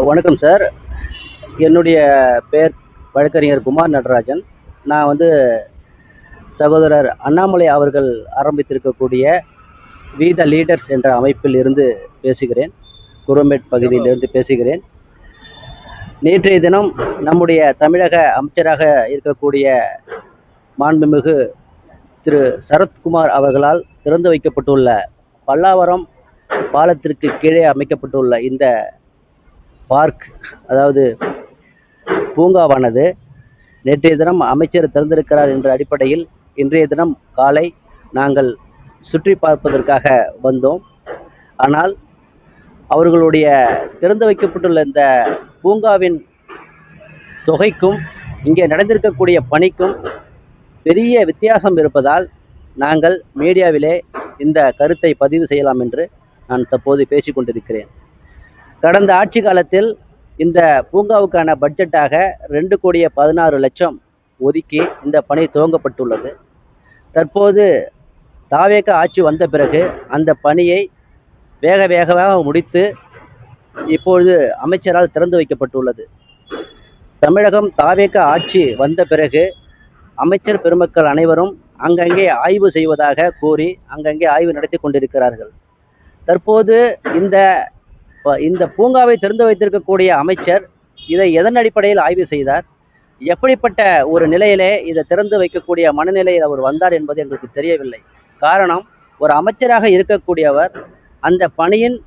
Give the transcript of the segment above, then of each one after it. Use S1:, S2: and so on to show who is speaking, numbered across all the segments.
S1: வணக்கம் சார். என்னுடைய பெயர் வழக்கறிஞர் குமார் நடராஜன். நான் சகோதரர் அண்ணாமலை அவர்கள் ஆரம்பித்திருக்கக்கூடிய வி த லீடர்ஸ் என்ற அமைப்பில் இருந்து பேசுகிறேன். குரோமேட் பகுதியிலிருந்து பேசுகிறேன். நேற்றைய தினம் நம்முடைய தமிழக அமைச்சராக இருக்கக்கூடிய மாண்புமிகு திரு சரத்குமார் அவர்களால் திறந்து வைக்கப்பட்டுள்ள பல்லாவரம் பாலத்திற்கு கீழே அமைக்கப்பட்டுள்ள இந்த பார்க், அதாவது பூங்காவானது நேற்றைய தினம் அமைச்சர் திறந்திருக்கிறார் என்ற அடிப்படையில் இன்றைய தினம் காலை நாங்கள் சுற்றி பார்ப்பதற்காக வந்தோம். ஆனால் அவர்களுடைய திறந்து வைக்கப்பட்டுள்ள இந்த பூங்காவின் தொகைக்கும் இங்கே நடந்திருக்கக்கூடிய பணிக்கும் பெரிய வித்தியாசம் இருப்பதால் நாங்கள் மீடியாவிலே இந்த கருத்தை பதிவு செய்யலாம் என்று நான் தற்போது பேசிக் கொண்டிருக்கிறேன். கடந்த ஆட்சி காலத்தில் இந்த பூங்காவுக்கான பட்ஜெட்டாக 2,16,00,000 ஒதுக்கி இந்த பணி துவங்கப்பட்டுள்ளது. தற்போது தாவேக ஆட்சி வந்த பிறகு அந்த பணியை வேகமாக முடித்து இப்பொழுது அமைச்சரால் திறந்து வைக்கப்பட்டுள்ளது. தமிழகம் தாவேக ஆட்சி வந்த பிறகு அமைச்சர் பெருமக்கள் அனைவரும் அங்கங்கே ஆய்வு செய்வதாக கூறி அங்கங்கே ஆய்வு நடத்தி கொண்டிருக்கிறார்கள். தற்போது இந்த பூங்காவை திறந்து வைத்திருக்கக்கூடிய அமைச்சர் இதை எதன் அடிப்படையில் ஆய்வு செய்தார், எப்படிப்பட்ட ஒரு நிலையிலே இதை திறந்து வைக்கக்கூடிய மனநிலையில் அவர் வந்தார் என்பது எங்களுக்கு தெரியவில்லை. காரணம், ஒரு அமைச்சராக இருக்கக்கூடியவர் அந்த பணியின்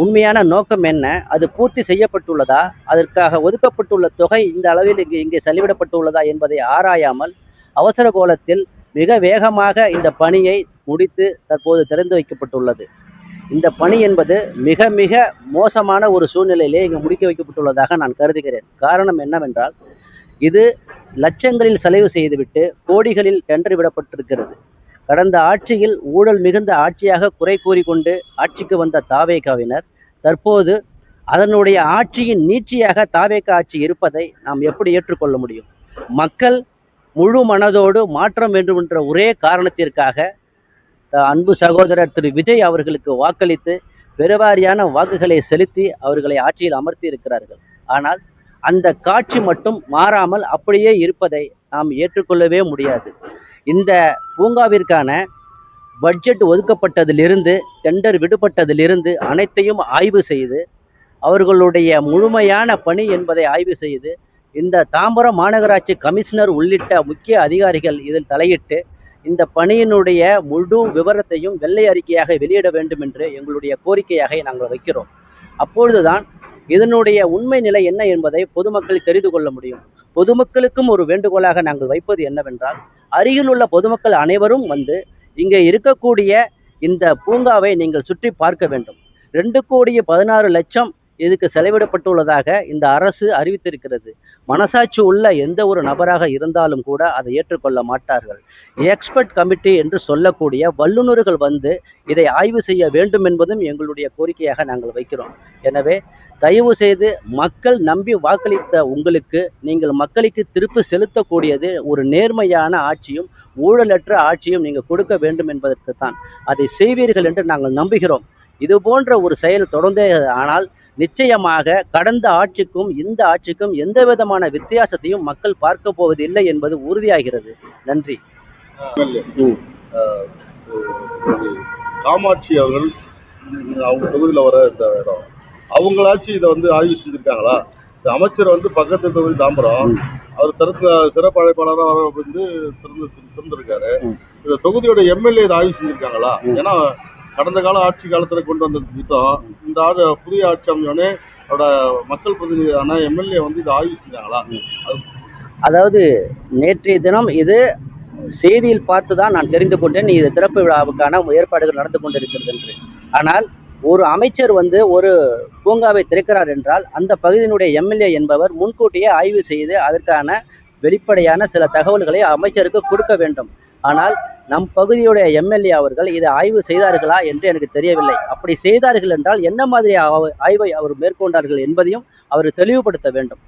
S1: உண்மையான நோக்கம் என்ன, அது பூர்த்தி செய்யப்பட்டுள்ளதா, அதற்காக ஒதுக்கப்பட்டுள்ள தொகை இந்த அளவில் இங்கே செலவிடப்பட்டுள்ளதா என்பதை ஆராயாமல் அவசர கோலத்தில் மிக வேகமாக இந்த பணியை முடித்து தற்போது திறந்து வைக்கப்பட்டுள்ளது. இந்த பணி என்பது மிக மிக மோசமான ஒரு சூழ்நிலையிலே இங்கு முடிக்க வைக்கப்பட்டுள்ளதாக நான் கருதுகிறேன். காரணம் என்னவென்றால், இது லட்சங்களில் செலவு செய்துவிட்டு கோடிகளில் டெண்டர் விடப்பட்டிருக்கிறது. கடந்த ஆட்சியில் ஊழல் மிகுந்த ஆட்சியாக குறை கூறிக்கொண்டு ஆட்சிக்கு வந்த தாவேகாவினர் தற்போது அதனுடைய ஆட்சியின் நீட்சியாக தாவேகா ஆட்சி இருப்பதை நாம் எப்படி ஏற்றுக்கொள்ள முடியும்? மக்கள் முழு மனதோடு மாற்றம் வேண்டும் என்ற ஒரே காரணத்திற்காக அன்பு சகோதரர் திரு விஜய் அவர்களுக்கு வாக்களித்து பெருவாரியான வாக்குகளை செலுத்தி அவர்களை ஆட்சியில் அமர்த்தி இருக்கிறார்கள். ஆனால் அந்த காட்சி மட்டும் மாறாமல் அப்படியே இருப்பதை நாம் ஏற்றுக்கொள்ளவே முடியாது. இந்த பூங்காவிற்கான பட்ஜெட் ஒதுக்கப்பட்டதிலிருந்து, டெண்டர் விடுபட்டதிலிருந்து அனைத்தையும் ஆய்வு செய்து அவர்களுடைய முழுமையான பணி என்பதை ஆய்வு செய்து இந்த தாம்பரம் மாநகராட்சி கமிஷனர் உள்ளிட்ட முக்கிய அதிகாரிகள் இதில் தலையிட்டு இந்த பணியினுடைய முழு விவரத்தையும் வெள்ளை அறிக்கையாக வெளியிட வேண்டும் என்று எங்களுடைய கோரிக்கையாக நாங்கள் வைக்கிறோம். அப்பொழுதுதான் இதனுடைய உண்மை நிலை என்ன என்பதை பொதுமக்கள் தெரிந்து கொள்ள முடியும். பொதுமக்களுக்கும் ஒரு வேண்டுகோளாக நாங்கள் வைப்பது என்னவென்றால், அருகில் உள்ள பொதுமக்கள் அனைவரும் இங்கே இருக்கக்கூடிய இந்த பூங்காவை நீங்கள் சுற்றி பார்க்க வேண்டும். 2,16,00,000 இதுக்கு செலவிடப்பட்டுள்ளதாக இந்த அரசு அறிவித்திருக்கிறது. மனசாட்சி உள்ள எந்த ஒரு நபராக இருந்தாலும் கூட அதை ஏற்றுக்கொள்ள மாட்டார்கள். எக்ஸ்பர்ட் கமிட்டி என்று சொல்லக்கூடிய வல்லுநர்கள் இதை ஆய்வு செய்ய வேண்டும் என்பதும் எங்களுடைய கோரிக்கையாக நாங்கள் வைக்கிறோம். எனவே தயவு செய்து மக்கள் நம்பி வாக்களித்த உங்களுக்கு நீங்கள் மக்களுக்கு திருப்பி செலுத்தக்கூடியது ஒரு நேர்மையான ஆட்சியும் ஊழலற்ற ஆட்சியும் நீங்கள் கொடுக்க வேண்டும் என்பதற்குத்தான். அதை செய்வீர்கள் என்று நாங்கள் நம்புகிறோம். இது போன்ற ஒரு செயல் தொடர்ந்தே ஆனால் நிச்சயமாக கடந்த ஆட்சிக்கும் இந்த ஆட்சிக்கும் எந்த விதமான வித்தியாசத்தையும் மக்கள் பார்க்க போவதில்லை என்பது உறுதியாகிறது. நன்றி.
S2: காமாட்சி அவர்கள் அவங்க தொகுதியில் வர இந்த இடம் அவங்களாச்சும் இதை ஆய்வு செஞ்சிருக்காங்களா? இந்த அமைச்சர் பக்கத்து தொகுதி தாம்பரம், அவர் சிறப்பு அழைப்பாளராக திறந்திருக்காரு. இந்த தொகுதியோட எம்எல்ஏ இதை ஆய்வு செஞ்சிருக்காங்களா? ஏன்னா கடந்த கால ஆட்சி காலத்துல கொண்டு வந்த திட்டம் இந்த புதிய ஆட்சி அமைச்சோடனே அவரோட மக்கள் பிரதிநிதியான எம்எல்ஏ இதை ஆய்வு செஞ்சாங்களா?
S1: அதாவது நேற்றைய தினம் இது செய்தியில் பார்த்துதான் நான் தெரிந்து கொண்டேன் இது திறப்பு விழாவுக்கான ஏற்பாடுகள் நடந்து கொண்டிருக்கிறது என்று. ஆனால் ஒரு அமைச்சர் ஒரு பூங்காவை திறக்கிறார் என்றால் அந்த பகுதியினுடைய எம்எல்ஏ என்பவர் முன்கூட்டியே ஆய்வு செய்து அதற்கான வெளிப்படையான சில தகவல்களை அமைச்சருக்கு கொடுக்க வேண்டும். ஆனால் நம் பகுதியுடைய எம்எல்ஏ அவர்கள் இதை ஆய்வு செய்தார்களா என்று எனக்கு தெரியவில்லை. அப்படி செய்தார்கள் என்றால் என்ன மாதிரி ஆய்வை அவர் மேற்கொண்டார்கள் என்பதையும் அவர் தெளிவுபடுத்த வேண்டும்.